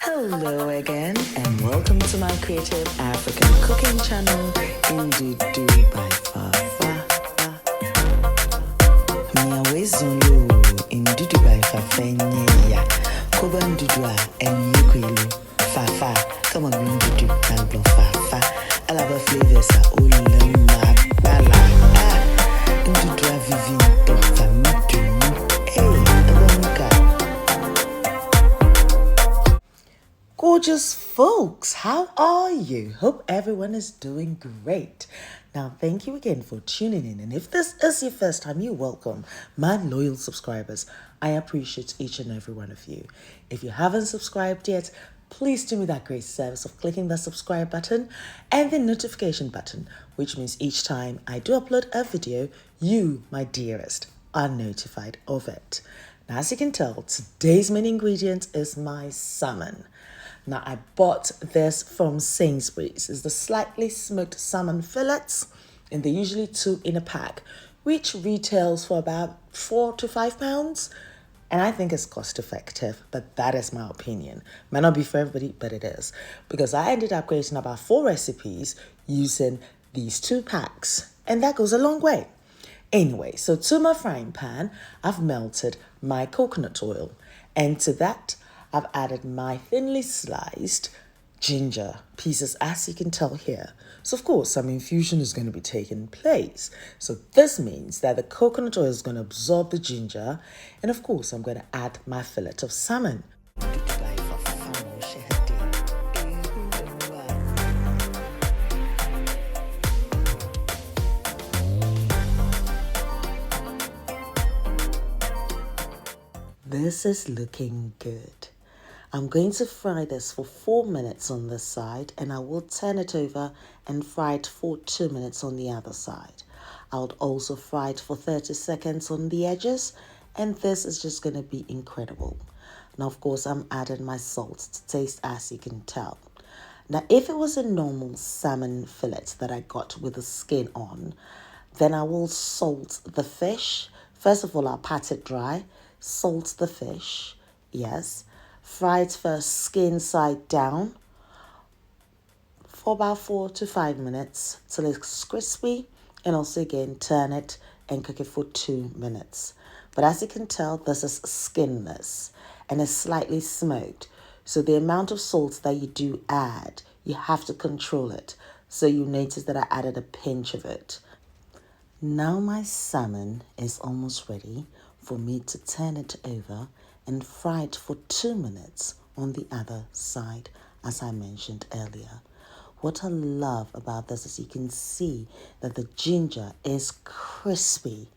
Hello again, and welcome to my creative African cooking channel, Ndudu by Fafa. Miawe Zulu, Ndudu by Fafa, Nya, Koba Ndudu and Yukwelu, Fafa, come on, Ndudu, Nablo Fafa, Alaba flavors are Ulama Bala, Ndudu Vivi, Dr. Midu, Gorgeous folks, how are you? Hope everyone is doing great. Now, thank you again for tuning in. And if this is your first time, you're welcome. My loyal subscribers, I appreciate each and every one of you. If you haven't subscribed yet, please do me that great service of clicking the subscribe button and the notification button, which means each time I do upload a video, you, my dearest, are notified of it. Now, as you can tell, today's main ingredient is my salmon. Now, I bought this from Sainsbury's. It's the slightly smoked salmon fillets, and they're usually 2 in a pack, which retails for about £4 to £5. And I think it's cost effective, but that is my opinion. Might not be for everybody, but it is. Because I ended up creating about 4 recipes using these 2 packs, and that goes a long way. Anyway, so to my frying pan, I've melted my coconut oil, and to that, I've added my thinly sliced ginger pieces, as you can tell here. So, of course, some infusion is going to be taking place. So this means that the coconut oil is going to absorb the ginger. And, of course, I'm going to add my fillet of salmon. This is looking good. I'm going to fry this for 4 minutes on this side, and I will turn it over and fry it for 2 minutes on the other side. I'll also fry it for 30 seconds on the edges, and this is just going to be incredible. Now, of course, I'm adding my salt to taste, as you can tell. Now, if it was a normal salmon fillet that I got with the skin on, then I will salt the fish. First of all, I'll pat it dry, salt the fish, yes. Fry it first skin side down for about 4 to 5 minutes till it's crispy, and also again turn it and cook it for 2 minutes. But as you can tell, this is skinless and is slightly smoked. So the amount of salt that you do add, you have to control it. So you notice that I added a pinch of it. Now my salmon is almost ready for me to turn it over and fry it for 2 minutes on the other side, as I mentioned earlier. What I love about this is you can see that the ginger is crispy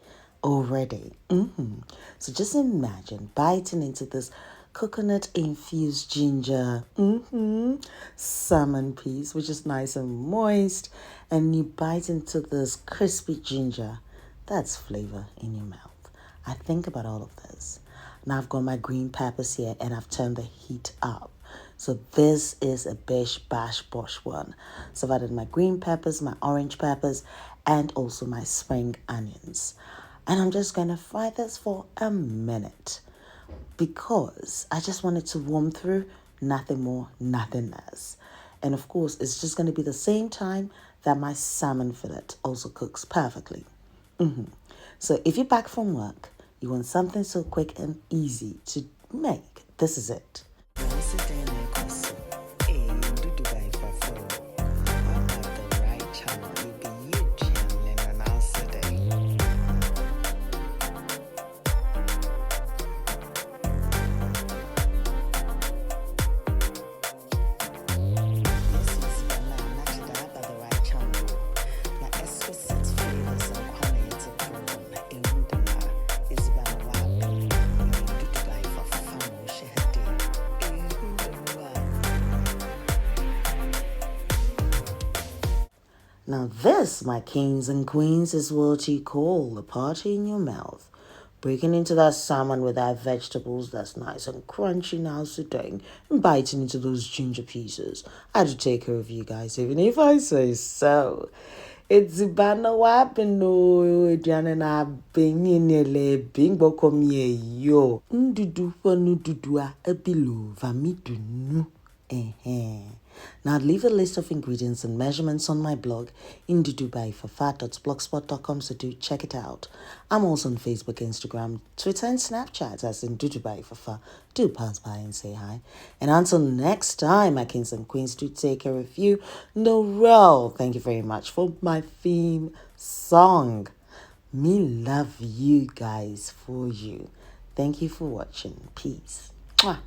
already. So just imagine biting into this coconut-infused ginger salmon piece, which is nice and moist, and you bite into this crispy ginger. That's flavor in your mouth. I think about all of this. Now I've got my green peppers here, and I've turned the heat up. So this is a bish bash bosh one. So I've added my green peppers, my orange peppers, and also my spring onions. And I'm just going to fry this for a minute because I just want it to warm through, nothing more, nothing less. And of course, it's just going to be the same time that my salmon fillet also cooks perfectly. So if you're back from work, you want something so quick and easy to make, this is it. Now this, my kings and queens, is what you call a party in your mouth. Breaking into that salmon with that vegetables that's nice and crunchy now sitting, and biting into those ginger pieces. I had to take care of you guys, even if I say so. It's Bana Wapino, Janana Benile, Bingbo Comie, yo. Ndudu for Nududua, a below, Vamidu nu. Now leave a list of ingredients and measurements on my blog, ndudubyfafa.blogspot.com, so do check it out. I'm also on Facebook, Instagram, Twitter, and Snapchat as Ndudubyfafa. Do pass by and say hi. And until next time, my kings and queens, do take care of you. No roll. Thank you very much for my theme song. Me love you guys for you. Thank you for watching. Peace. Mwah.